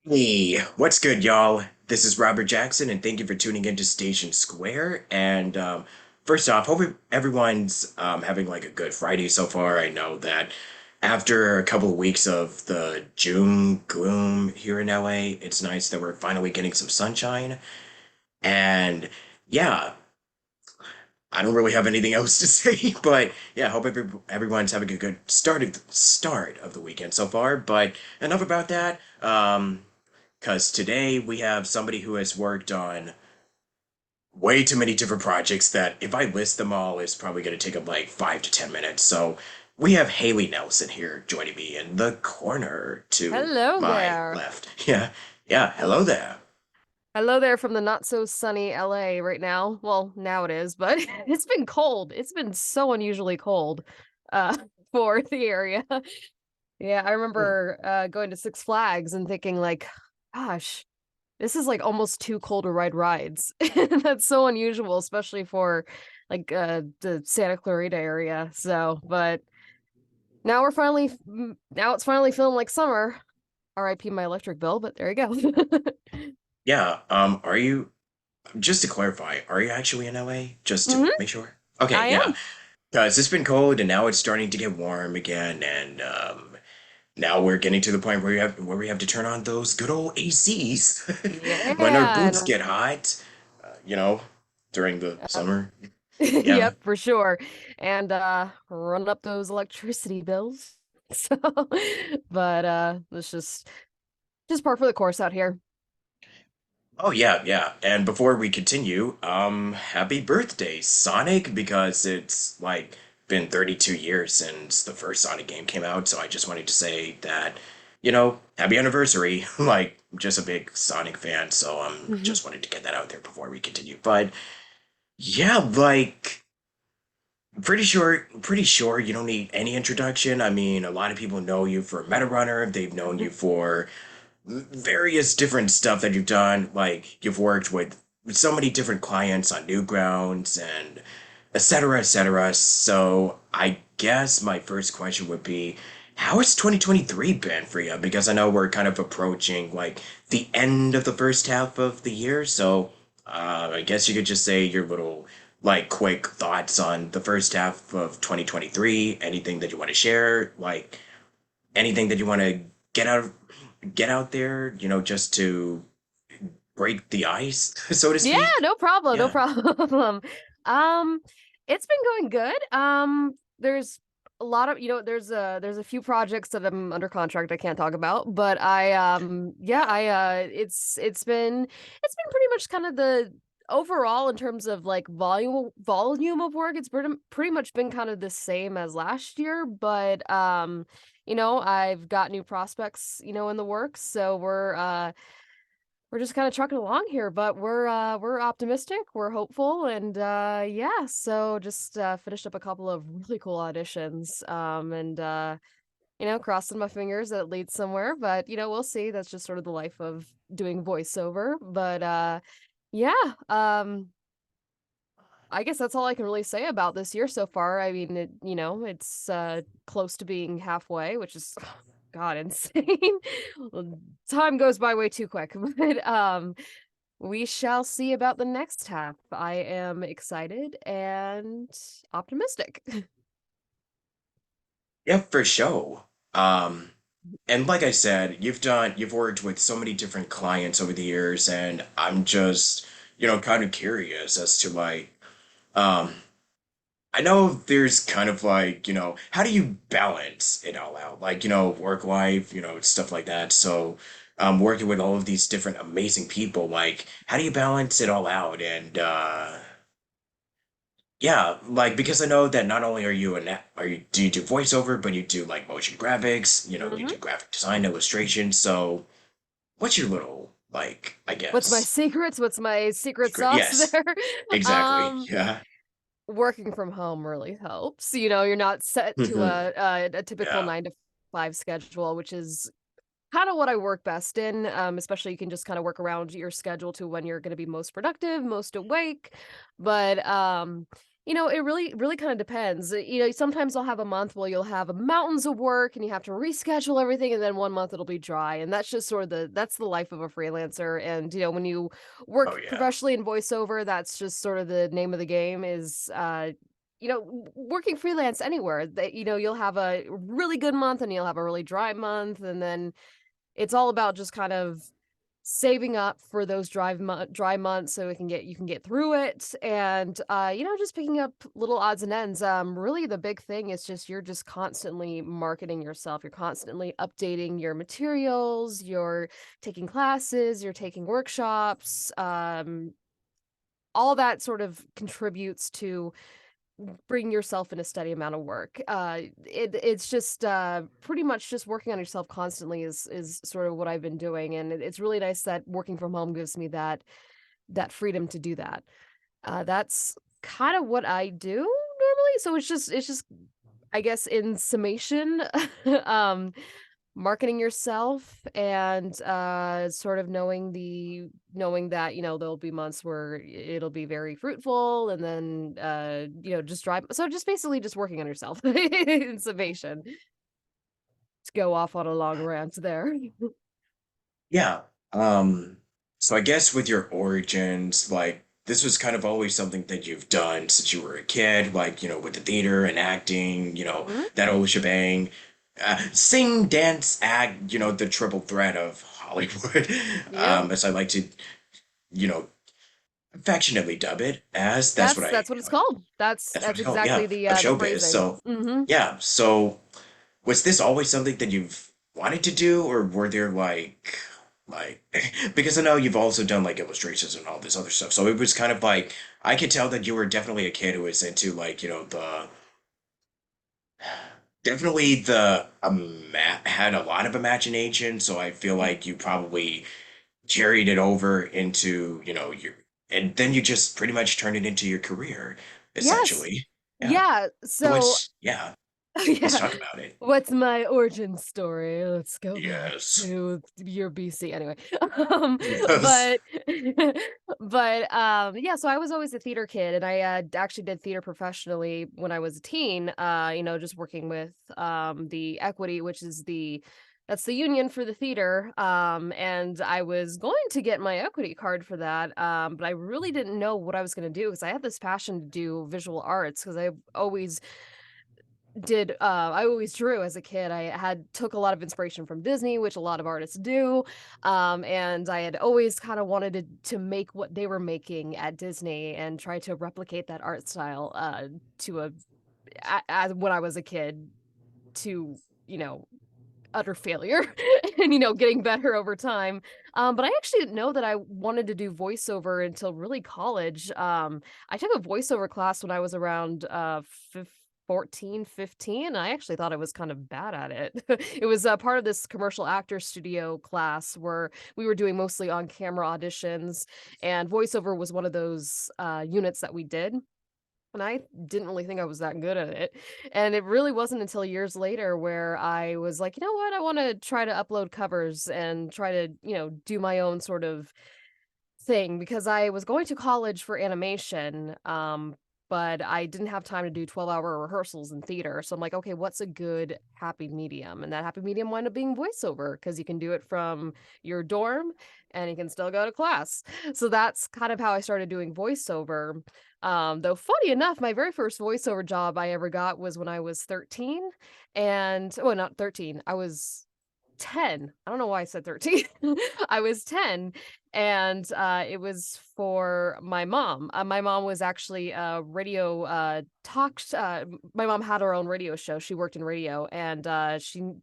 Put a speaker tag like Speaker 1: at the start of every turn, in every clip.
Speaker 1: Hey, what's good, y'all? This is Robert Jackson, and thank you for tuning into Station Square. And first off, hope everyone's having like a good Friday so far. I know that after a couple of weeks of the June gloom here in LA, it's nice that we're finally getting some sunshine. And yeah, I don't really have anything else to say, but yeah, hope everyone's having a good start of the weekend so far. But enough about that. Because today we have somebody who has worked on way too many different projects that if I list them all, it's probably going to take up like 5 to 10 minutes. So we have Haley Nelson here joining me in the corner to
Speaker 2: Hello
Speaker 1: my
Speaker 2: there.
Speaker 1: left. Yeah, yeah, hello there.
Speaker 2: Hello there from the not so sunny LA right now. Well, now it is, but it's been cold. It's been so unusually cold uh for the area. Yeah, I remember going to Six Flags and thinking like, gosh, this is like almost too cold to ride rides. That's so unusual, especially for like the Santa Clarita area. So, but now now it's finally feeling like summer. RIP my electric bill, but there you go.
Speaker 1: Yeah, are you, just to clarify, are you actually in LA? Just to
Speaker 2: hmm
Speaker 1: make sure? Okay,
Speaker 2: I
Speaker 1: yeah.
Speaker 2: am.
Speaker 1: Because it's been cold and now it's starting to get warm again, and now we're getting to the point where we have to turn on those good old ACs when our
Speaker 2: Yeah,
Speaker 1: boots get hot, you know, during the
Speaker 2: and
Speaker 1: summer. Yeah.
Speaker 2: yep, for sure. And run up those electricity bills. So, but it's just par for the course out here.
Speaker 1: Oh yeah, yeah. And before we continue, happy birthday, Sonic, because it's like been 32 years since the first Sonic game came out, so I just wanted to say that, happy anniversary. Like, I'm just a big Sonic fan, so
Speaker 2: Mhm.
Speaker 1: just wanted to get that out there before we continue. But yeah, like pretty sure you don't need any introduction. I mean, a lot of people know you for Meta Runner. They've known you for various different stuff that you've done. Like you've worked with so many different clients on Newgrounds and et cetera, et cetera. So I guess my first question would be, how has 2023 been for you? Because I know we're kind of approaching like the end of the first half of the year. So I guess you could just say your little like quick thoughts on the first half of 2023. Anything that you want to share, like anything that you want to get out get out there, just to break the ice, so to
Speaker 2: Yeah,
Speaker 1: speak.
Speaker 2: no problem, no
Speaker 1: Yeah.
Speaker 2: problem. Um, it's been going good. There's a lot of, there's a few projects that I'm under contract I can't talk about, but it's been pretty much kind of the overall in terms of like volume of work, it's pretty much been kind of the same as last year, but I've got new prospects, in the works, so we're just kind of trucking along here, but we're optimistic, we're hopeful, and yeah, so just finished up a couple of really cool auditions, and crossing my fingers that it leads somewhere, but we'll see. That's just sort of the life of doing voiceover, but yeah, um I guess that's all I can really say about this year so far. I mean, it's close to being halfway, which is God, insane. Well, time goes by way too quick, but we shall see about the next half. I am excited and optimistic.
Speaker 1: Yeah, for sure. Um, and like I said, you've worked with so many different clients over the years, and I'm just, kind of curious as to like, um, I know there's kind of like, how do you balance it all out? Like, work life, stuff like that. So, working with all of these different amazing people, like, how do you balance it all out? And yeah, like because I know that not only do you do voiceover, but you do like motion graphics, you
Speaker 2: hmm
Speaker 1: do graphic design, illustration. So, what's your little like, I
Speaker 2: What's my
Speaker 1: guess,
Speaker 2: secrets? What's my secret
Speaker 1: secret?
Speaker 2: sauce
Speaker 1: Yes,
Speaker 2: there?
Speaker 1: exactly.
Speaker 2: Um,
Speaker 1: Yeah.
Speaker 2: Working from home really helps. You're not set to
Speaker 1: Hmm.
Speaker 2: a typical
Speaker 1: Yeah.
Speaker 2: 9 to 5 schedule, which is kind of what I work best in. Especially you can just kind of work around your schedule to when you're going to be most productive, most awake. But It really kind of depends. Sometimes I'll have a month where you'll have mountains of work and you have to reschedule everything, and then one month it'll be dry. And that's just sort of that's the life of a freelancer. And when you
Speaker 1: Oh
Speaker 2: work
Speaker 1: yeah.
Speaker 2: professionally in voiceover, that's just sort of the name of the game is working freelance anywhere. That you'll have a really good month and you'll have a really dry month, and then it's all about just kind of saving up for those dry months so you can get through it, and just picking up little odds and ends. Really the big thing is just you're just constantly marketing yourself. You're constantly updating your materials, you're taking classes, you're taking workshops. All that sort of contributes to bring yourself in a steady amount of work. It's just pretty much just working on yourself constantly is sort of what I've been doing, and it's really nice that working from home gives me that freedom to do that. That's kind of what I do normally. So it's just I guess in summation, um, marketing yourself and sort of knowing that there'll be months where it'll be very fruitful, and then just drive, so just basically just working on yourself in summation, to go off on a long rant there.
Speaker 1: Yeah. Um, so I guess with your origins, like this was kind of always something that you've done since you were a kid, like, with the theater and acting,
Speaker 2: Mhm.
Speaker 1: that whole shebang. Sing, dance, act, the triple threat of Hollywood,
Speaker 2: Yep.
Speaker 1: as I like to, you know, affectionately dub it as. That's what
Speaker 2: That's what it's called. That's
Speaker 1: that's what
Speaker 2: that's
Speaker 1: it's called.
Speaker 2: exactly
Speaker 1: Yeah,
Speaker 2: the
Speaker 1: of
Speaker 2: the
Speaker 1: showbiz.
Speaker 2: phrasing.
Speaker 1: So,
Speaker 2: Mhm.
Speaker 1: yeah. So was this always something that you've wanted to do, or were there like because I know you've also done like illustrations and all this other stuff. So it was kind of like I could tell that you were definitely a kid who was into like, the definitely had a lot of imagination. So I feel like you probably carried it over into, your and then you just pretty much turned it into your career,
Speaker 2: Yes.
Speaker 1: essentially. Yeah.
Speaker 2: Yeah.
Speaker 1: So
Speaker 2: So
Speaker 1: let's
Speaker 2: yeah.
Speaker 1: talk about it.
Speaker 2: What's my origin story? Let's go back
Speaker 1: Yes.
Speaker 2: to your BC anyway.
Speaker 1: Yes.
Speaker 2: But yeah, so I was always a theater kid, and I actually did theater professionally when I was a teen, just working with the Equity, which is that's the union for the theater. And I was going to get my equity card for that, but I really didn't know what I was going to do because I had this passion to do visual arts because I always drew as a kid. I had took a lot of inspiration from Disney, which a lot of artists do. And I had always kind of wanted to make what they were making at Disney and try to replicate that art style to as when I was a kid, to, you know, utter failure and getting better over time. But I actually didn't know that I wanted to do voiceover until really college. I took a voiceover class when I was around 14, 15. I actually thought I was kind of bad at it. It was part of this commercial actor studio class where we were doing mostly on camera auditions, and voiceover was one of those units that we did. And I didn't really think I was that good at it. And it really wasn't until years later where I was like, you know what? I want to try to upload covers and try to, do my own sort of thing, because I was going to college for animation, but I didn't have time to do 12-hour rehearsals in theater. So I'm like, okay, what's a good happy medium? And that happy medium wound up being voiceover because you can do it from your dorm and you can still go to class. So that's kind of how I started doing voiceover. Though funny enough, my very first voiceover job I ever got was when I was 13. And well, not 13, I was 10. I don't know why I said 13. I was 10, and it was for my mom. My mom was actually a radio my mom had her own radio show. She worked in radio, and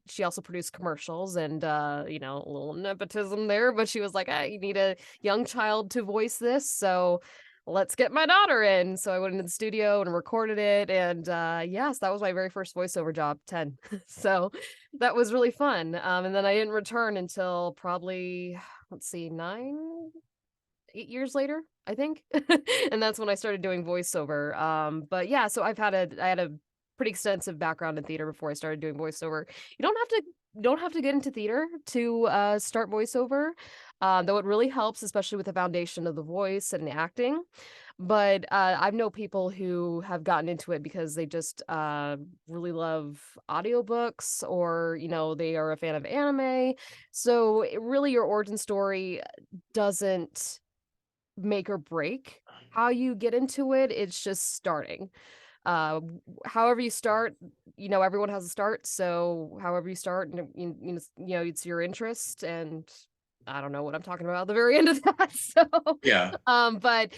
Speaker 2: she also produced commercials, and a little nepotism there, but she was like, "You need a young child to voice this, so let's get my daughter in." So I went into the studio and recorded it, and yes, that was my very first voiceover job, 10. So that was really fun. And then I didn't return until probably, let's see, 8 years later, I think. And that's when I started doing voiceover. But yeah, so I had a pretty extensive background in theater before I started doing voiceover. You don't have to get into theater to start voiceover. Though it really helps, especially with the foundation of the voice and acting. But I know people who have gotten into it because they just really love audiobooks, or they are a fan of anime. So really, your origin story doesn't make or break how you get into it. It's just starting. However you start, everyone has a start. So however you start, and it's your interest. And I don't know what I'm talking about at the very end of that. So,
Speaker 1: Yeah.
Speaker 2: but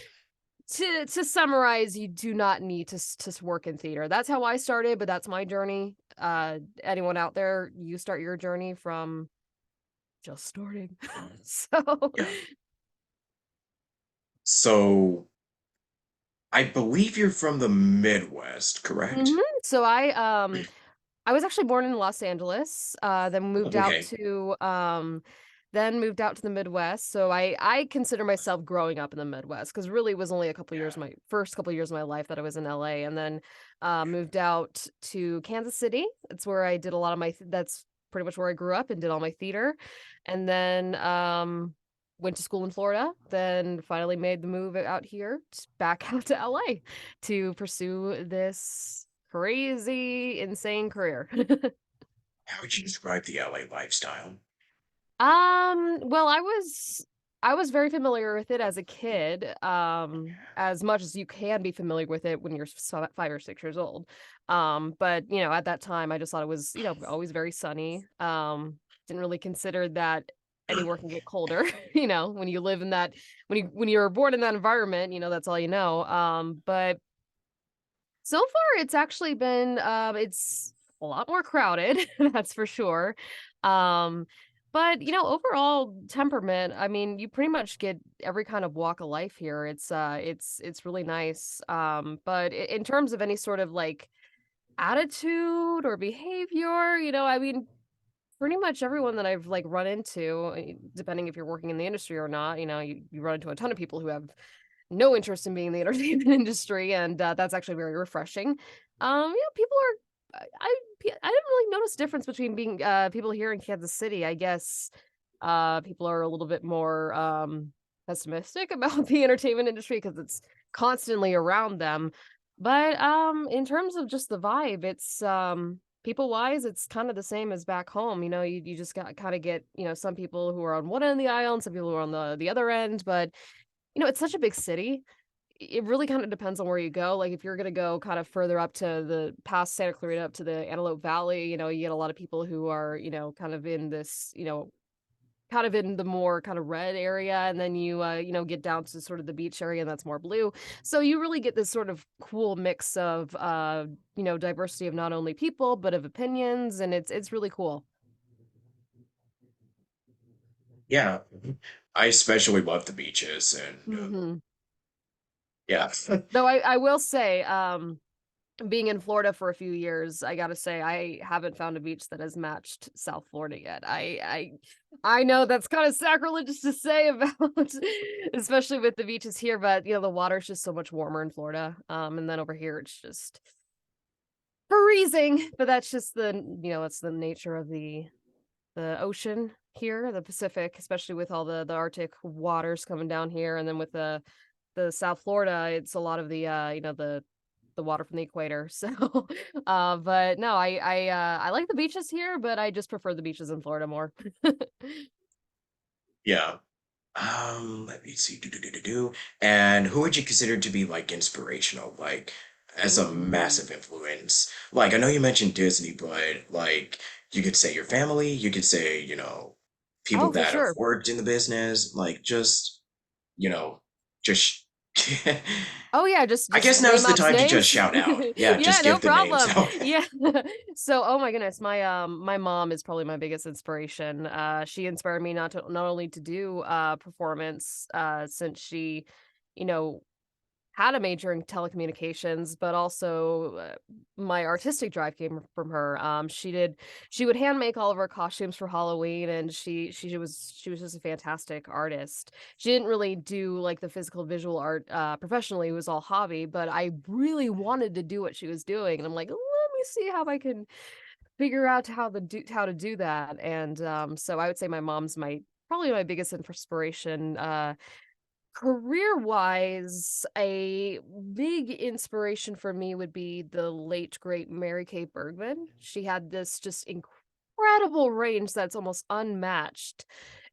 Speaker 2: to summarize, you do not need to work in theater. That's how I started, but that's my journey. Anyone out there, you start your journey from just starting. So,
Speaker 1: Yeah. So I believe you're from the Midwest,
Speaker 2: mhm.
Speaker 1: correct?
Speaker 2: So I was actually born in Los Angeles, then moved out
Speaker 1: Okay.
Speaker 2: to the Midwest. So I consider myself growing up in the Midwest, because really it was only a couple years,
Speaker 1: Yeah.
Speaker 2: my first couple years of my life, that I was in LA, and then moved out to Kansas City. That's where I did a lot of that's pretty much where I grew up and did all my theater. And then went to school in Florida, then finally made the move out here back out to LA to pursue this crazy, insane career.
Speaker 1: How would you describe the LA lifestyle?
Speaker 2: Well, I was very familiar with it as a kid, as much as you can be familiar with it when you're 5 or 6 years old. But at that time, I just thought it was, always very sunny. Didn't really consider that anywhere can get colder. When you live in that, when you're born in that environment, that's all you know. But so far, it's actually been, it's a lot more crowded, that's for sure. Um, but overall temperament, I mean, you pretty much get every kind of walk of life here. It's really nice. But in terms of any sort of like attitude or behavior, I mean, pretty much everyone that I've like run into, depending if you're working in the industry or not, you run into a ton of people who have no interest in being in the entertainment industry, and that's actually very refreshing. People are I didn't really notice difference between being people here in Kansas City. I guess people are a little bit more pessimistic about the entertainment industry because it's constantly around them. But in terms of just the vibe, it's people wise, it's kind of the same as back home. You just got kind of get, some people who are on one end of the aisle and some people who are on the other end. But it's such a big city. It really kind of depends on where you go. Like if you're gonna go kind of further up to the past Santa Clarita up to the Antelope Valley, you get a lot of people who are, kind of in this, kind of in the more kind of red area, and then you get down to sort of the beach area, and that's more blue. So you really get this sort of cool mix of diversity of not only people but of opinions, and it's really cool.
Speaker 1: Yeah. I especially love the beaches and
Speaker 2: Hmm.
Speaker 1: yeah.
Speaker 2: Though I will say, being in Florida for a few years, I gotta say I haven't found a beach that has matched South Florida yet. I know that's kind of sacrilegious to say about, especially with the beaches here, but the water's just so much warmer in Florida. And then over here it's just freezing. But that's just it's the nature of the ocean here, the Pacific, especially with all the Arctic waters coming down here, and then with the South Florida, it's a lot of the water from the equator. So, but no, I like the beaches here, but I just prefer the beaches in Florida more.
Speaker 1: Yeah. Let me see. Do, do, do, do, do. And who would you consider to be like inspirational, like as a
Speaker 2: Ooh.
Speaker 1: massive influence? Like I know you mentioned Disney, but like you could say your family, you could say, people
Speaker 2: Oh, for
Speaker 1: that have
Speaker 2: sure.
Speaker 1: worked in the business, like just, you know, just
Speaker 2: Oh yeah, just
Speaker 1: I
Speaker 2: just
Speaker 1: guess
Speaker 2: name
Speaker 1: now's the
Speaker 2: off
Speaker 1: time to just
Speaker 2: names.
Speaker 1: shout out. Yeah,
Speaker 2: Yeah,
Speaker 1: just
Speaker 2: no
Speaker 1: give the names
Speaker 2: problem.
Speaker 1: out.
Speaker 2: Yeah. So, oh my goodness, my mom is probably my biggest inspiration. She inspired me not only to do performance, since she, you know, had a major in telecommunications, but also my artistic drive came from her. She would hand make all of our costumes for Halloween, and she was just a fantastic artist. She didn't really do like the physical visual art professionally; it was all hobby. But I really wanted to do what she was doing, and I'm like, let me see how I can figure out how to do that. And so I would say my mom's my probably my biggest inspiration. Career-wise, a big inspiration for me would be the late great Mary Kay Bergman. She had this just incredible range that's almost unmatched,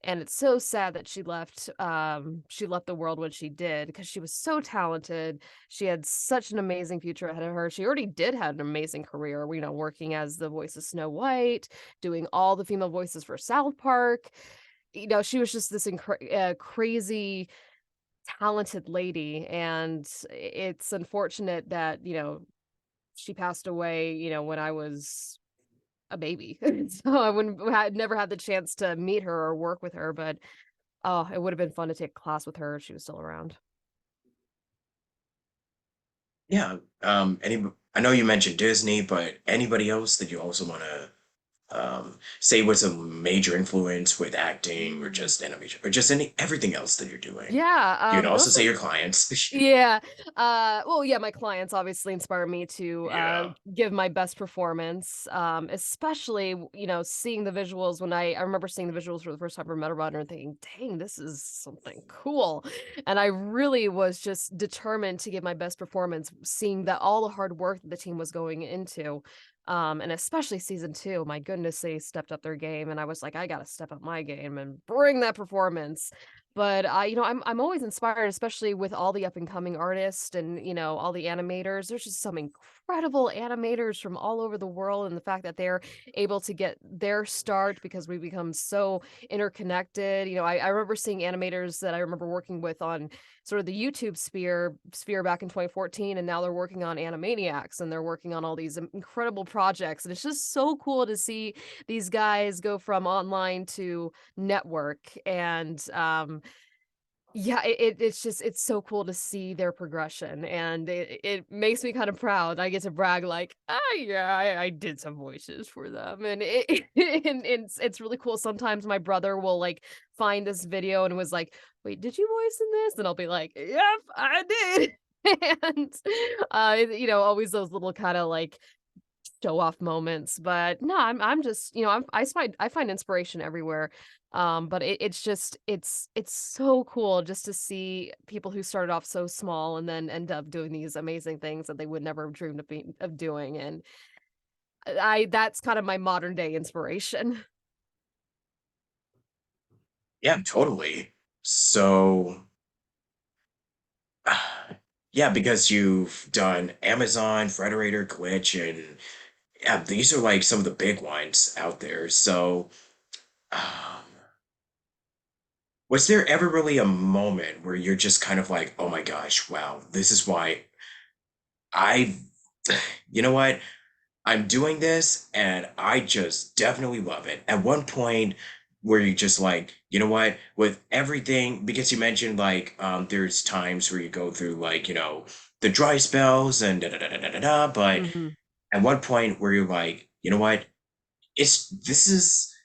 Speaker 2: and it's so sad that she left the world when she did because she was so talented. She had such an amazing future ahead of her. She already did have an amazing career, working as the voice of Snow White, doing all the female voices for South Park. She was just this crazy talented lady, and it's unfortunate that, she passed away, when I was a baby. So I wouldn't had never had the chance to meet her or work with her, but, oh, it would have been fun to take a class with her if she was still around.
Speaker 1: Yeah. I know you mentioned Disney, but anybody else that you also want to say was a major influence with acting or
Speaker 2: Mm.
Speaker 1: just animation or just everything else that you're doing?
Speaker 2: Yeah,
Speaker 1: You can also
Speaker 2: those
Speaker 1: say
Speaker 2: are
Speaker 1: your clients.
Speaker 2: Yeah. Well, yeah, my clients obviously inspire me to
Speaker 1: Yeah.
Speaker 2: give my best performance. Especially, seeing the visuals when I remember seeing the visuals for the first time for Meta Runner and thinking, dang, this is something cool. And I really was just determined to give my best performance, seeing that all the hard work that the team was going into. And especially season two, my goodness, they stepped up their game, and I was like, I gotta step up my game and bring that performance. But, I'm always inspired, especially with all the up and coming artists and, all the animators. There's just some incredible animators from all over the world, and the fact that they're able to get their start because we become so interconnected. I remember seeing animators that I remember working with on sort of the YouTube sphere back in 2014, and now they're working on Animaniacs, and they're working on all these incredible projects. And it's just so cool to see these guys go from online to network. And yeah, it's so cool to see their progression, and it makes me kind of proud. I get to brag like, yeah, I did some voices for them, and and it's really cool. Sometimes my brother will like find this video and was like, wait, did you voice in this? And I'll be like, yep, I did. And always those little kind of like show off moments. But no, I'm just, I find inspiration everywhere. But it's just it's so cool just to see people who started off so small and then end up doing these amazing things that they would never have dreamed of doing. And I that's kind of my modern day inspiration.
Speaker 1: Yeah, totally. So, yeah, because you've done Amazon, Frederator, Glitch, and yeah, these are like some of the big ones out there. So, um, was there ever really a moment where you're just kind of like, oh my gosh, wow, this is why I, you know what? I'm doing this and I just definitely love it. At one point where you just like, you know what, with everything, because you mentioned like there's times where you go through like, the dry spells and da da da da da da, da, but
Speaker 2: Mhm.
Speaker 1: at one point where you're like, you know what, this is,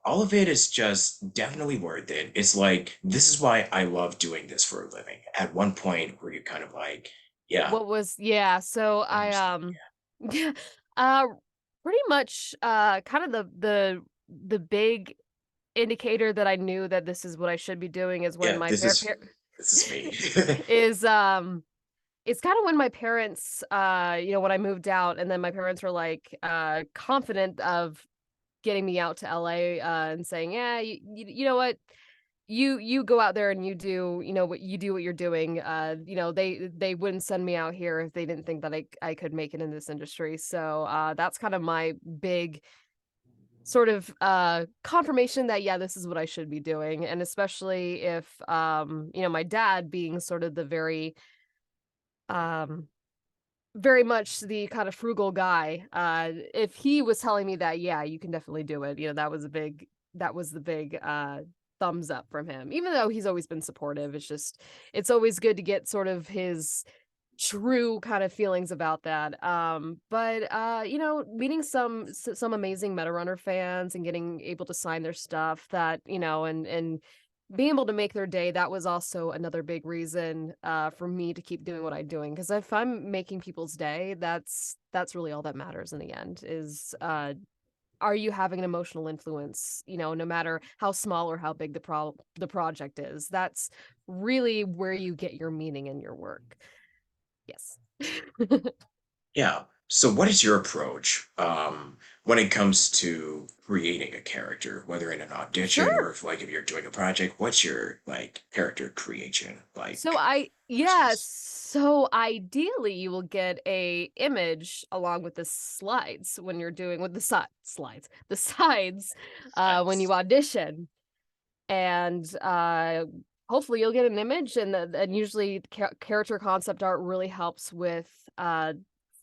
Speaker 1: all of it is just definitely worth it. It's like this is why I love doing this for a living. At one point where you're kind of like, yeah,
Speaker 2: What was yeah, so I
Speaker 1: understand.
Speaker 2: yeah, uh pretty much kind of the big indicator that I knew that this is what I should be doing is when
Speaker 1: Yeah,
Speaker 2: my
Speaker 1: this is me.
Speaker 2: is it's kind of when my parents when I moved out, and then my parents were like confident of getting me out to LA, and saying, "Yeah, you know what? You go out there and you do, what you're doing." They wouldn't send me out here if they didn't think that I could make it in this industry. So, that's kind of my big sort of confirmation that yeah, this is what I should be doing. And especially if my dad being sort of the um very much the kind of frugal guy, if he was telling me that yeah, you can definitely do it, that was the big thumbs up from him. Even though he's always been supportive, it's always good to get sort of his true kind of feelings about that. But meeting some amazing Meta Runner fans and getting able to sign their stuff, that, and being able to make their day, that was also another big reason for me to keep doing what I'm doing. Because if I'm making people's day, that's really all that matters in the end. Is are you having an emotional influence, no matter how small or how big the project is? That's really where you get your meaning in your work. Yes.
Speaker 1: Yeah. So what is your approach when it comes to creating a character, whether in an audition or
Speaker 2: Sure.
Speaker 1: if you're doing a project, what's your like character creation
Speaker 2: So
Speaker 1: like
Speaker 2: I yeah,
Speaker 1: process?
Speaker 2: so ideally you will get a image along with the slides when you're doing with the slides, the sides when you
Speaker 1: Nice.
Speaker 2: audition. And hopefully you'll get an image, and usually character concept art really helps with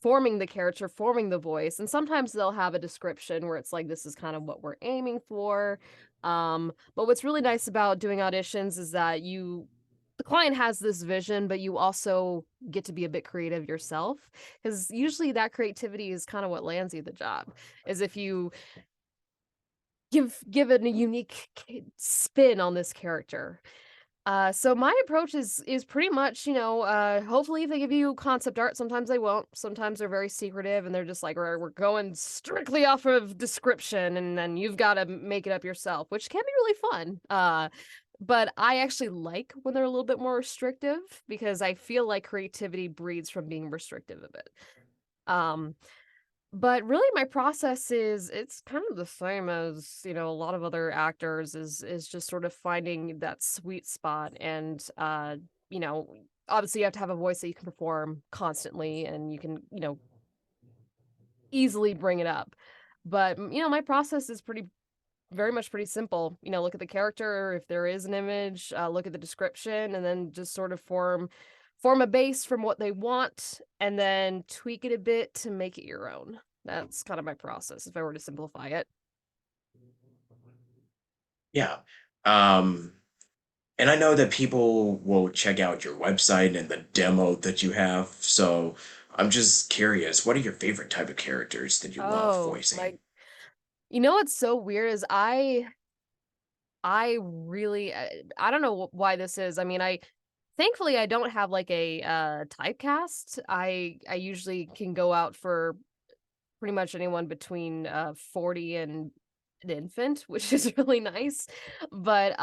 Speaker 2: forming the character, forming the voice, and sometimes they'll have a description where it's like this is kind of what we're aiming for. But what's really nice about doing auditions is that the client has this vision, but you also get to be a bit creative yourself, because usually that creativity is kind of what lands you the job, is if you give it a unique spin on this character. So my approach is pretty much, hopefully if they give you concept art, sometimes they won't. Sometimes they're very secretive and they're just like, we're going strictly off of description and then you've got to make it up yourself, which can be really fun. But I actually like when they're a little bit more restrictive because I feel like creativity breeds from being restrictive a bit. Um, but really my process is it's kind of the same as, a lot of other actors is just sort of finding that sweet spot and you know, obviously you have to have a voice that you can perform constantly and you can, easily bring it up. But my process is very much pretty simple. Look at the character, if there is an image, look at the description, and then just sort of form a base from what they want, and then tweak it a bit to make it your own. That's kind of my process, if I were to simplify it.
Speaker 1: Yeah. Um, and I know that people will check out your website and the demo that you have. So I'm just curious, what are your favorite type of characters that you love
Speaker 2: Oh
Speaker 1: voicing?
Speaker 2: my! What's so weird is I really I don't know why this is. I mean, I thankfully I don't have like a typecast. I usually can go out for pretty much anyone between 40 and an infant, which is really nice. But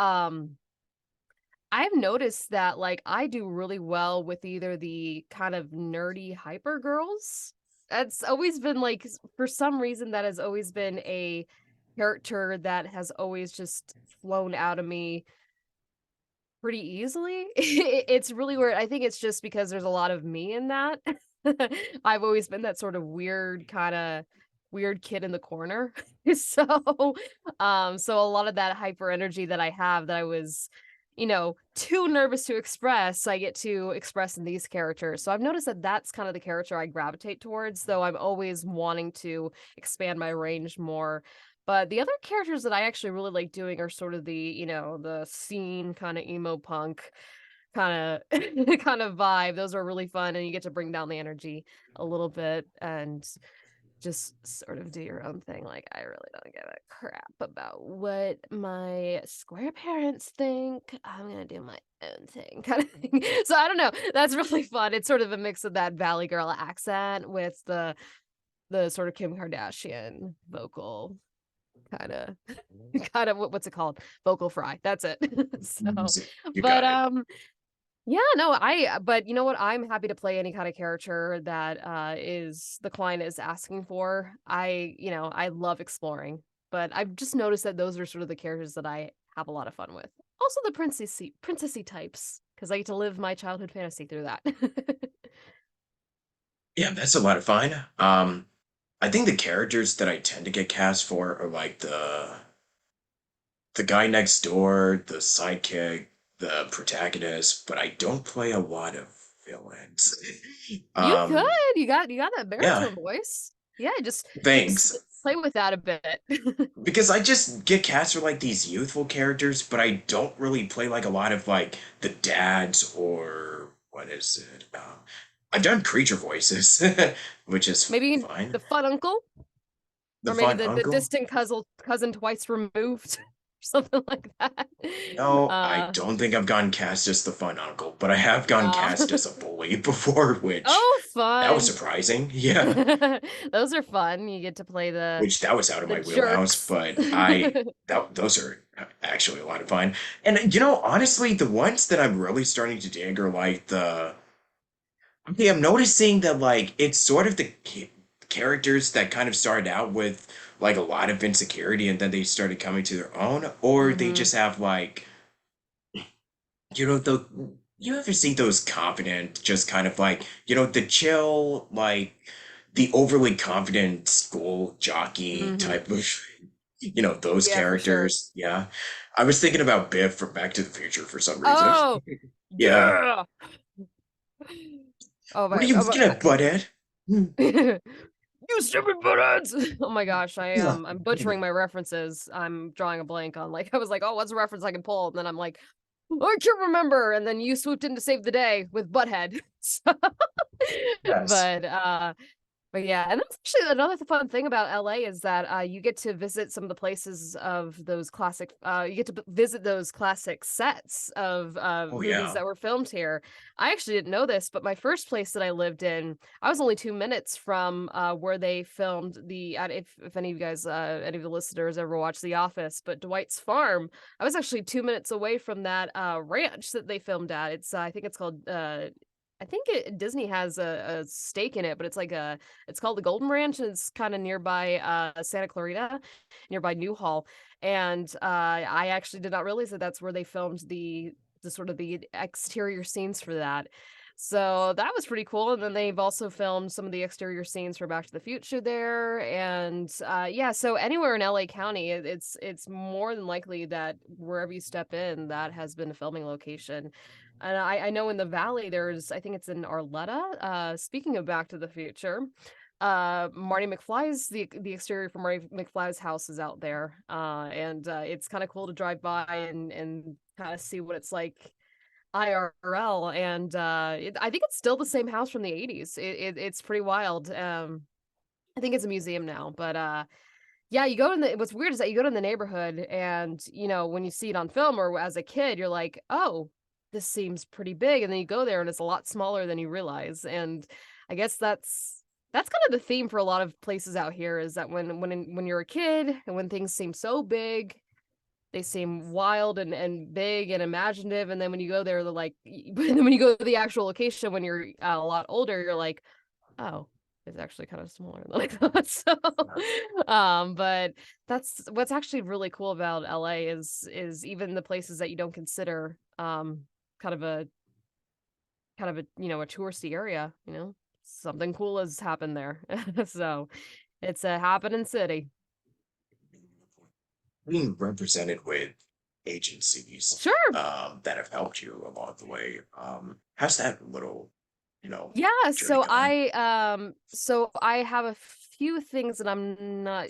Speaker 2: I've noticed that like I do really well with either the kind of nerdy hyper girls. That's always been like for some reason that has always been a character that has always just flown out of me pretty easily. It's really weird. I think it's just because there's a lot of me in that. I've always been that sort of kinda weird kid in the corner. So a lot of that hyper energy that I have that I was, too nervous to express, I get to express in these characters. So I've noticed that that's kind of the character I gravitate towards, though I'm always wanting to expand my range more. But the other characters that I actually really like doing are sort of the scene kind of emo punk kind of kind of vibe. Those are really fun and you get to bring down the energy a little bit and just sort of do your own thing. Like I really don't give a crap about what my square parents think. I'm gonna do my own thing kind of thing. So I don't know. That's really fun. It's sort of a mix of that Valley Girl accent with the sort of Kim Kardashian vocal kind of kind of what's it called? Vocal fry. That's it. So,
Speaker 1: Music. You
Speaker 2: but
Speaker 1: got it.
Speaker 2: yeah, no, but you know what? I'm happy to play any kind of character that is the client is asking for. I love exploring, but I've just noticed that those are sort of the characters that I have a lot of fun with. Also the princessy types, because I get to live my childhood fantasy through that.
Speaker 1: Yeah, that's a lot of fun. I think the characters that I tend to get cast for are like the guy next door, the sidekick, the protagonist, but I don't play a lot of villains.
Speaker 2: You could.
Speaker 1: Um,
Speaker 2: You got that
Speaker 1: yeah,
Speaker 2: baritone voice. Yeah, just
Speaker 1: thanks.
Speaker 2: play with that a bit.
Speaker 1: Because I just get cast for like these youthful characters, but I don't really play like a lot of like the dads or what is it? I've done creature voices, which is
Speaker 2: Maybe
Speaker 1: fine.
Speaker 2: the fun uncle,
Speaker 1: The
Speaker 2: or maybe
Speaker 1: fun
Speaker 2: the
Speaker 1: uncle.
Speaker 2: distant cousin twice removed. something like that.
Speaker 1: No, I
Speaker 2: Uh,
Speaker 1: don't think I've gotten cast as the fun uncle, but I have gotten
Speaker 2: no.
Speaker 1: cast as a bully before, which
Speaker 2: Oh,
Speaker 1: that was
Speaker 2: fun.
Speaker 1: surprising. Yeah,
Speaker 2: Those are fun. You get to play
Speaker 1: which that was out of
Speaker 2: the
Speaker 1: my wheelhouse,
Speaker 2: jerks.
Speaker 1: but those are actually a lot of fun. And honestly, the ones that I'm really starting to dig are like the okay, I'm noticing that like it's sort of the characters that kind of started out with like a lot of insecurity and then they started coming to their own, or they
Speaker 2: Hmm.
Speaker 1: just have like the you ever see those confident, just kind of like, the chill, like the overly confident school jockey
Speaker 2: Hmm.
Speaker 1: type of, those
Speaker 2: Yeah, for sure.
Speaker 1: characters. Yeah. I was thinking about Biff from Back to the Future for some reason.
Speaker 2: Oh,
Speaker 1: Yeah.
Speaker 2: yeah. Oh
Speaker 1: What are
Speaker 2: my,
Speaker 1: you
Speaker 2: oh
Speaker 1: looking at, butthead? Hmm.
Speaker 2: my. You stupid buttheads! Oh my gosh,
Speaker 1: Yeah.
Speaker 2: I'm butchering my references. I'm drawing a blank on like I was like, oh, what's a reference I can pull? And then I'm like, I can't remember. And then you swooped in to save the day with Butthead. So,
Speaker 1: Yes.
Speaker 2: but but yeah, and that's actually another fun thing about LA is that you get to visit some of the places of those classic. You get to visit those classic sets of
Speaker 1: Oh,
Speaker 2: movies
Speaker 1: yeah.
Speaker 2: that were filmed here. I actually didn't know this, but my first place that I lived in, I was only 2 minutes from where they filmed the. If any of you guys, any of the listeners ever watched The Office, but Dwight's farm, I was actually 2 minutes away from that ranch that they filmed at. It's I think it's called. I think Disney has a stake in it, but it's called the Golden Ranch, and it's kind of nearby Santa Clarita, nearby Newhall. And I actually did not realize that that's where they filmed the sort of the exterior scenes for that. So that was pretty cool. And then they've also filmed some of the exterior scenes for Back to the Future there. And yeah, so anywhere in LA County, it's more than likely that wherever you step in, that has been a filming location. And I know in the valley there's I think it's in Arletta. Speaking of Back to the Future, Marty McFly's the exterior for Marty McFly's house is out there. And it's kind of cool to drive by and kind of see what it's like IRL. And I think it's still the same house from the 80s. It's pretty wild. I think it's a museum now, but yeah, you go in the what's weird is that you go in the neighborhood and, when you see it on film or as a kid, you're like, "Oh, this seems pretty big." And then you go there and it's a lot smaller than you realize. And I guess that's kind of the theme for a lot of places out here is that when you're a kid and when things seem so big, they seem wild and big and imaginative, and then when you go there, they're like but then when you go to the actual location when you're a lot older, you're like, "Oh, it's actually kind of smaller than I thought." So, but that's what's actually really cool about LA is even the places that you don't consider kind of a a touristy area, something cool has happened there. So it's a happening city.
Speaker 1: Being represented with agencies
Speaker 2: Sure.
Speaker 1: that have helped you along the way. How's that little,
Speaker 2: Yeah,
Speaker 1: journey going?
Speaker 2: so I have a few things that I'm not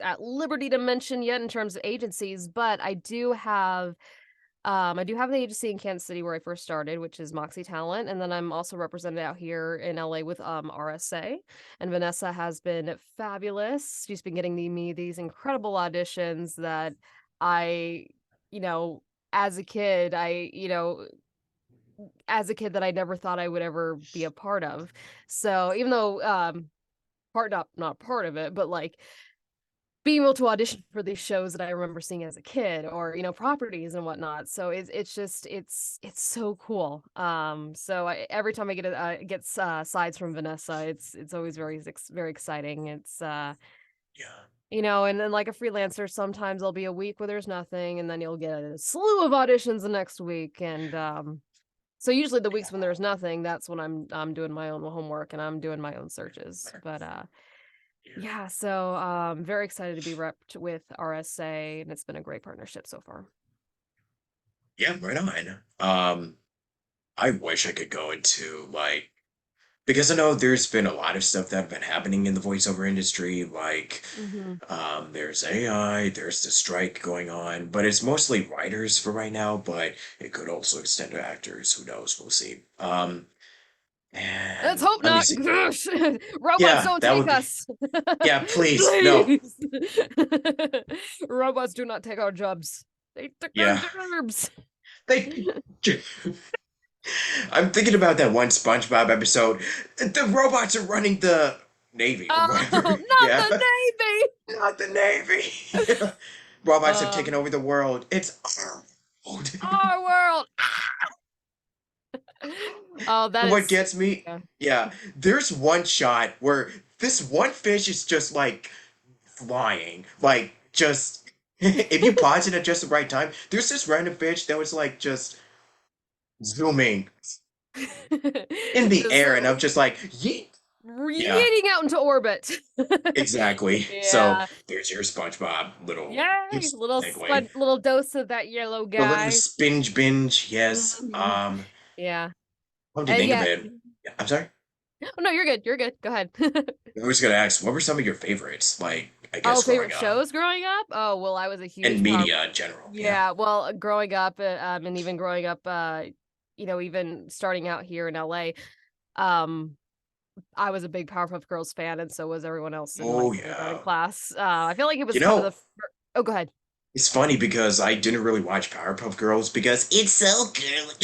Speaker 2: at liberty to mention yet in terms of agencies, but I do have an agency in Kansas City where I first started, which is Moxie Talent, and then I'm also represented out here in LA with RSA. And Vanessa has been fabulous. She's been getting me these incredible auditions that I, you know, as a kid, that I never thought I would ever be a part of. So even though not part of it, but like being able to audition for these shows that I remember seeing as a kid or properties and whatnot. So it's just it's so cool. So every time I get sides from Vanessa, it's always very exciting. It's
Speaker 1: Yeah.
Speaker 2: and then like a freelancer, sometimes there'll be a week where there's nothing, and then you'll get a slew of auditions the next week. And so usually the weeks when there's nothing, that's when I'm doing my own homework and I'm doing my own searches. But
Speaker 1: Yeah.
Speaker 2: yeah, so very excited to be repped with RSA, and it's been a great partnership so far.
Speaker 1: Yeah, right on. I wish I could go into like because I know there's been a lot of stuff that have been happening in the voiceover industry, like
Speaker 2: Hmm.
Speaker 1: there's AI, there's the strike going on, but it's mostly writers for right now, but it could also extend to actors. Who knows? We'll see.
Speaker 2: Let's
Speaker 1: And
Speaker 2: hope
Speaker 1: let me
Speaker 2: not.
Speaker 1: see.
Speaker 2: Robots
Speaker 1: Yeah,
Speaker 2: don't
Speaker 1: that
Speaker 2: take
Speaker 1: would be.
Speaker 2: us.
Speaker 1: Yeah, please. No.
Speaker 2: Please. Robots do not take our jobs. They took our
Speaker 1: Yeah.
Speaker 2: jobs.
Speaker 1: They. I'm thinking about that one SpongeBob episode. The robots are running the Navy or
Speaker 2: Oh,
Speaker 1: whatever.
Speaker 2: not
Speaker 1: Yeah.
Speaker 2: the Navy.
Speaker 1: Not the Navy. Yeah. Robots have taken
Speaker 2: Um,
Speaker 1: over the world. It's our world.
Speaker 2: our world. Oh, that
Speaker 1: What
Speaker 2: is.
Speaker 1: gets me,
Speaker 2: Yeah.
Speaker 1: yeah, there's one shot where this one fish is just like flying. Like, just, if you pause it at just the right time, there's this random fish that was like just zooming in the
Speaker 2: Just
Speaker 1: air, and I'm just like, yeet. Yeah,
Speaker 2: yeeting out into orbit.
Speaker 1: exactly. So
Speaker 2: Yeah.
Speaker 1: there's your SpongeBob little
Speaker 2: Yay.
Speaker 1: segue.
Speaker 2: Little dose of that yellow
Speaker 1: The little
Speaker 2: guy.
Speaker 1: spinge binge, yes.
Speaker 2: Mhm. Yeah.
Speaker 1: Come to
Speaker 2: And
Speaker 1: think of
Speaker 2: yeah.
Speaker 1: it, yeah, I'm sorry.
Speaker 2: Oh no, you're good. You're good. Go ahead.
Speaker 1: I was gonna ask, what were some of your favorites? Like, I
Speaker 2: Oh,
Speaker 1: guess growing
Speaker 2: favorite
Speaker 1: up,
Speaker 2: shows growing up? Oh, well, I was a
Speaker 1: and
Speaker 2: huge Power.
Speaker 1: media in general. Yeah.
Speaker 2: Yeah, well, growing up, and even growing up, even starting out here in LA, um, I was a big Powerpuff Girls fan, and so was everyone else in my
Speaker 1: Oh
Speaker 2: kindergarten
Speaker 1: yeah.
Speaker 2: class. I feel like it
Speaker 1: You
Speaker 2: was kind of
Speaker 1: know,
Speaker 2: the. Oh, go ahead.
Speaker 1: it's funny because I didn't really watch Powerpuff Girls because it's so girly.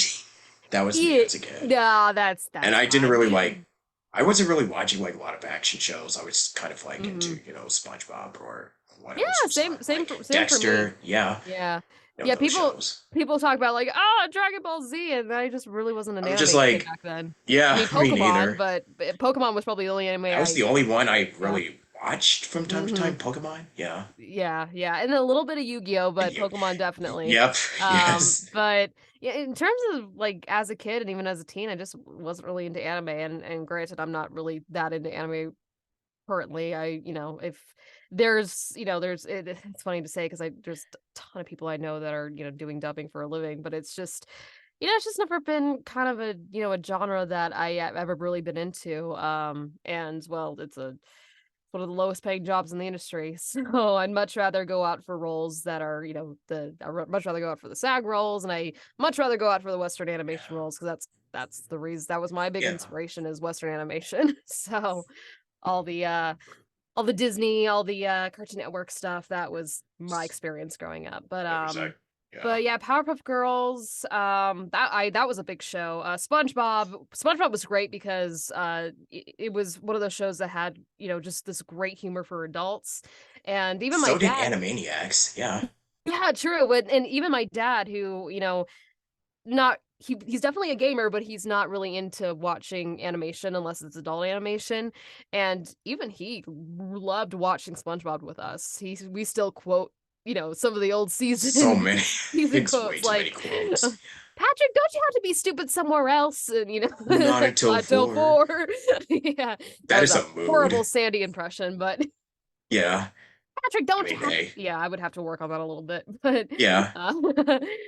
Speaker 1: That was me
Speaker 2: Yeah,
Speaker 1: as a kid.
Speaker 2: no,
Speaker 1: And
Speaker 2: that's
Speaker 1: I didn't really
Speaker 2: fine.
Speaker 1: I wasn't really watching like a lot of action shows. I was kind of like into,
Speaker 2: Hmm.
Speaker 1: SpongeBob or what
Speaker 2: Yeah,
Speaker 1: else was on? Like
Speaker 2: same for me.
Speaker 1: Dexter, yeah,
Speaker 2: Yeah, yeah.
Speaker 1: those shows.
Speaker 2: People talk about like, oh, Dragon Ball Z, and I just really wasn't an
Speaker 1: I'm just
Speaker 2: anime kid
Speaker 1: like,
Speaker 2: back then. I
Speaker 1: yeah,
Speaker 2: mean,
Speaker 1: me
Speaker 2: Pokemon,
Speaker 1: neither.
Speaker 2: but Pokemon was probably the only anime
Speaker 1: That was
Speaker 2: I.
Speaker 1: the only one I
Speaker 2: Yeah.
Speaker 1: really watched from time to
Speaker 2: Hmm.
Speaker 1: time. Pokemon, yeah.
Speaker 2: Yeah, yeah, and a little bit of Yu-Gi-Oh,
Speaker 1: And
Speaker 2: but
Speaker 1: you,
Speaker 2: Pokemon definitely.
Speaker 1: yep, yes.
Speaker 2: But yeah, in terms of like as a kid and even as a teen, I just wasn't really into anime. And granted, I'm not really that into anime currently. If there's, it's funny to say because there's a ton of people I know that are, doing dubbing for a living, but it's just never been kind of a genre that I have ever really been into. And well, it's one of the lowest paying jobs in the industry. So I'd much rather go out for roles that are, much rather go out for the SAG roles, and I much rather go out for the Western animation
Speaker 1: Yeah,
Speaker 2: roles because that's the reason that was my big
Speaker 1: yeah,
Speaker 2: inspiration is Western animation. So all the uh all the Disney, all the Cartoon Network stuff, that was my experience growing up. But
Speaker 1: 100%. Yeah.
Speaker 2: but yeah, Powerpuff Girls, that was a big show. SpongeBob was great because it was one of those shows that had, just this great humor for adults. And even my
Speaker 1: So did
Speaker 2: dad,
Speaker 1: Animaniacs. Yeah.
Speaker 2: yeah, true. And even my dad, who, not he's definitely a gamer, but he's not really into watching animation unless it's adult animation. And even he loved watching SpongeBob with us. We still quote, some of the old
Speaker 1: So
Speaker 2: season
Speaker 1: many.
Speaker 2: season
Speaker 1: It's way
Speaker 2: quotes
Speaker 1: too many
Speaker 2: like
Speaker 1: quotes.
Speaker 2: Patrick, don't you have to be stupid somewhere else? And
Speaker 1: Not until
Speaker 2: Plateau
Speaker 1: four.
Speaker 2: 4. Yeah. That
Speaker 1: That
Speaker 2: was
Speaker 1: is
Speaker 2: a
Speaker 1: a mood.
Speaker 2: horrible Sandy impression, but
Speaker 1: Yeah.
Speaker 2: Patrick,
Speaker 1: I
Speaker 2: don't you
Speaker 1: mean,
Speaker 2: have
Speaker 1: hey.
Speaker 2: yeah, I would have to work on that a little bit. But
Speaker 1: Yeah.
Speaker 2: uh,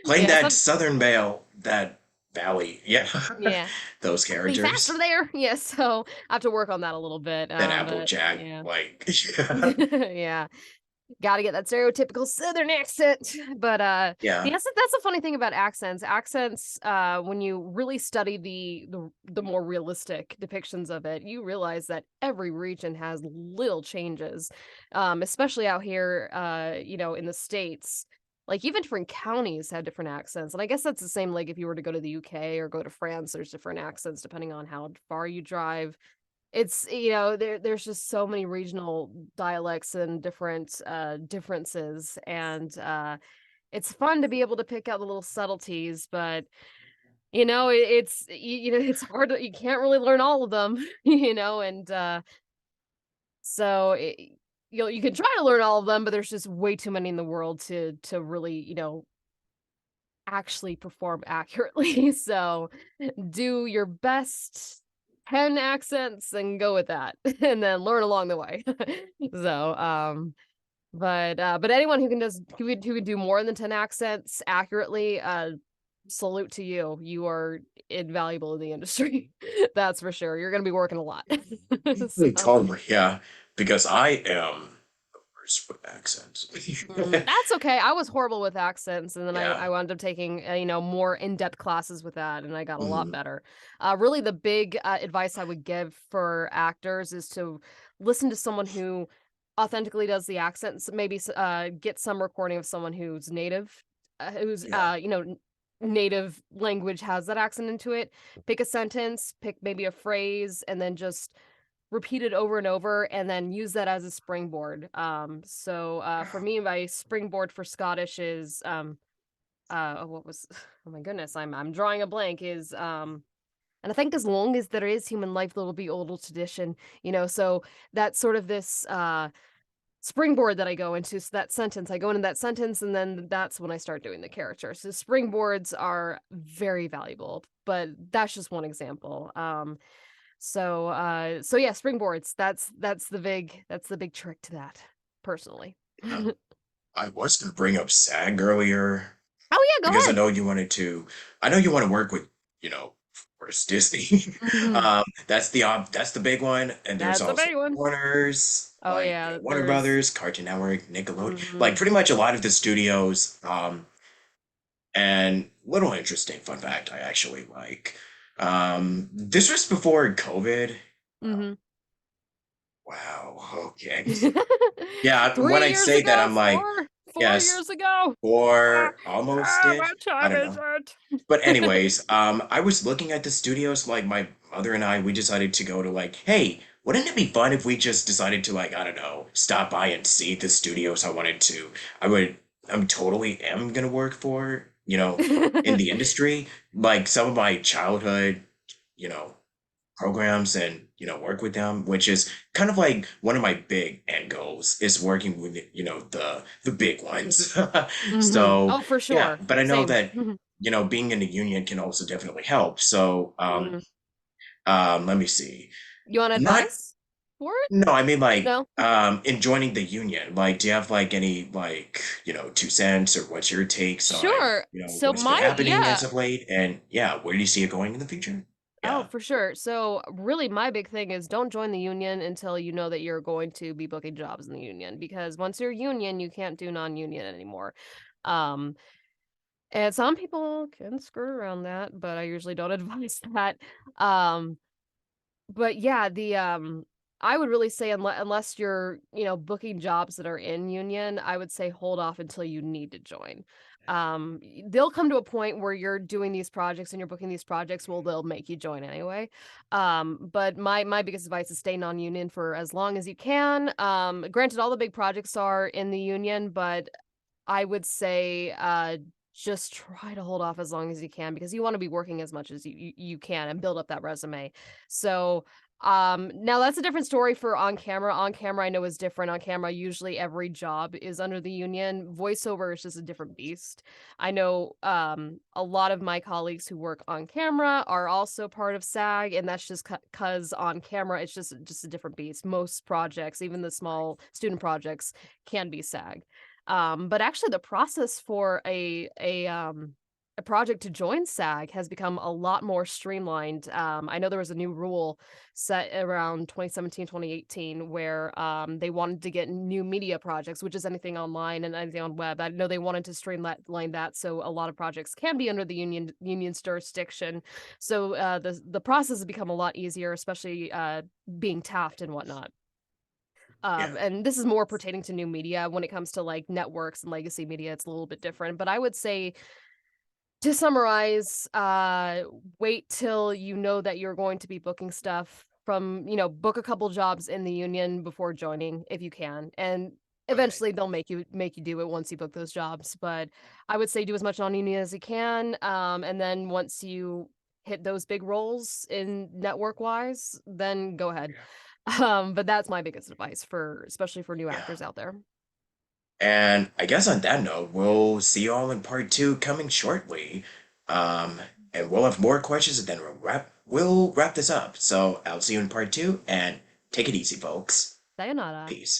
Speaker 1: Playing
Speaker 2: yeah,
Speaker 1: that
Speaker 2: some
Speaker 1: Southern Belle, that Valley. Yeah.
Speaker 2: yeah.
Speaker 1: Those
Speaker 2: Be faster
Speaker 1: characters.
Speaker 2: there. Yeah, so I have to work on that a little bit.
Speaker 1: That
Speaker 2: But
Speaker 1: Applejack.
Speaker 2: yeah.
Speaker 1: Like,
Speaker 2: Yeah. Got to get that stereotypical Southern accent. But
Speaker 1: yeah.
Speaker 2: yeah, that's the funny thing about accents. Accents, when you really study the more realistic depictions of it, you realize that every region has little changes. Especially out here, in the States. Like even different counties have different accents. And I guess that's the same like if you were to go to the UK or go to France, there's different accents depending on how far you drive. It's, there's just so many regional dialects and different differences, and it's fun to be able to pick out the little subtleties, but it's hard to, you can't really learn all of them. And so you can try to learn all of them, but there's just way too many in the world to really, actually perform accurately. So do your best 10 accents and go with that and then learn along the way. So, but anyone who can do more than 10 accents accurately, salute to you. You are invaluable in the industry. That's for sure. You're going to be working a lot. So,
Speaker 1: Totally. Yeah. Because I am. worst with accents.
Speaker 2: That's okay. I was horrible with accents, and then
Speaker 1: Yeah.
Speaker 2: I wound up taking more in depth classes with that, and I got a lot
Speaker 1: Mhm.
Speaker 2: better. Really, the big advice I would give for actors is to listen to someone who authentically does the accents. Maybe get some recording of someone who's native, whose
Speaker 1: Yeah.
Speaker 2: native language has that accent into it. Pick a sentence, pick maybe a phrase, and then just repeat it over and over and then use that as a springboard. For
Speaker 1: Yeah.
Speaker 2: me, my springboard for Scottish is what was oh my goodness, I'm drawing a blank is and I think as long as there is human life there will be old tradition, so that's sort of this springboard that I go into. So that sentence, I go into that sentence and then that's when I start doing the character. So springboards are very valuable, but that's just one example. So yeah, springboards. That's the big trick to that, personally.
Speaker 1: Yeah. I was gonna bring up SAG earlier
Speaker 2: Oh yeah, go
Speaker 1: because
Speaker 2: ahead.
Speaker 1: I know you want to work with, of course, Disney.
Speaker 2: Mhm.
Speaker 1: That's the big one, and there's
Speaker 2: That's a
Speaker 1: also
Speaker 2: big one.
Speaker 1: Warner's,
Speaker 2: Oh
Speaker 1: like,
Speaker 2: yeah,
Speaker 1: Warner
Speaker 2: there's
Speaker 1: Brothers, Cartoon Network, Nickelodeon, like
Speaker 2: mhm.
Speaker 1: pretty much a lot of the studios. And little interesting fun fact I actually like. This was before COVID. Wow.
Speaker 2: Mhm.
Speaker 1: Wow. Okay. Yeah, when
Speaker 2: 3
Speaker 1: I
Speaker 2: years
Speaker 1: say that,
Speaker 2: ago,
Speaker 1: I'm like,
Speaker 2: 4
Speaker 1: yes,
Speaker 2: years ago. Ah,
Speaker 1: or almost did.
Speaker 2: what
Speaker 1: I
Speaker 2: time
Speaker 1: don't
Speaker 2: is
Speaker 1: know. But
Speaker 2: it?
Speaker 1: anyways, I was looking at the studios, like my mother and I, we decided to go to like, hey, wouldn't it be fun if we just decided to like, I don't know, stop by and see the studios I wanted to. I would, I'm totally am gonna work for, in the industry. Like some of my childhood, you know, programs and work with them, which is kind of like one of my big end goals is working with the big ones.
Speaker 2: Mhm.
Speaker 1: So
Speaker 2: Oh, for
Speaker 1: yeah,
Speaker 2: sure.
Speaker 1: but I know
Speaker 2: Same.
Speaker 1: that being in a union can also definitely help. So
Speaker 2: Mhm.
Speaker 1: let me see.
Speaker 2: You want
Speaker 1: Not
Speaker 2: advice for it?
Speaker 1: no, I mean like
Speaker 2: No?
Speaker 1: in joining the union. Like, do you have like any like 2 cents or what's your takes on
Speaker 2: Sure. So
Speaker 1: what's been
Speaker 2: my
Speaker 1: happening as
Speaker 2: yeah.
Speaker 1: of late? And yeah, where do you see it going in the future?
Speaker 2: Oh,
Speaker 1: Yeah.
Speaker 2: for sure. So, really, my big thing is don't join the union until you know that you're going to be booking jobs in the union. Because once you're union, you can't do non-union anymore. Um, and some people can skirt around that, but I usually don't advise that. Um, but yeah, I would really say unless you're, booking jobs that are in union, I would say hold off until you need to join. They'll come to a point where you're doing these projects and you're booking these projects, well, they'll make you join anyway. But my biggest advice is stay non-union for as long as you can. Granted, all the big projects are in the union, but I would say, just try to hold off as long as you can because you wanna be working as much as you can and build up that resume. So, now that's a different story for on camera. On camera, I know is different. On camera, usually every job is under the union. Voiceover is just a different beast. I know, a lot of my colleagues who work on camera are also part of SAG, and that's just cause on camera, it's just a different beast. Most projects, even the small student projects, can be SAG. But actually the process for a project to join SAG has become a lot more streamlined. I know there was a new rule set around 2017, 2018, where they wanted to get new media projects, which is anything online and anything on web. I know they wanted to streamline that so a lot of projects can be under the union's jurisdiction. So the process has become a lot easier, especially being tapped and whatnot.
Speaker 1: Yeah.
Speaker 2: And this is more pertaining to new media. When it comes to like networks and legacy media, it's a little bit different. But I would say to summarize, wait till you know that you're going to be booking stuff from, book a couple jobs in the union before joining if you can. And
Speaker 1: Okay.
Speaker 2: eventually they'll make you do it once you book those jobs. But I would say do as much non-union as you can. And then once you hit those big roles in network wise, then go ahead.
Speaker 1: Yeah.
Speaker 2: But that's my biggest advice for especially for new
Speaker 1: Yeah.
Speaker 2: actors out there.
Speaker 1: And I guess on that note, we'll see you all in part two coming shortly. And we'll have more questions and then we'll wrap this up. So I'll see you in part two and take it easy, folks.
Speaker 2: Sayonara.
Speaker 1: Peace.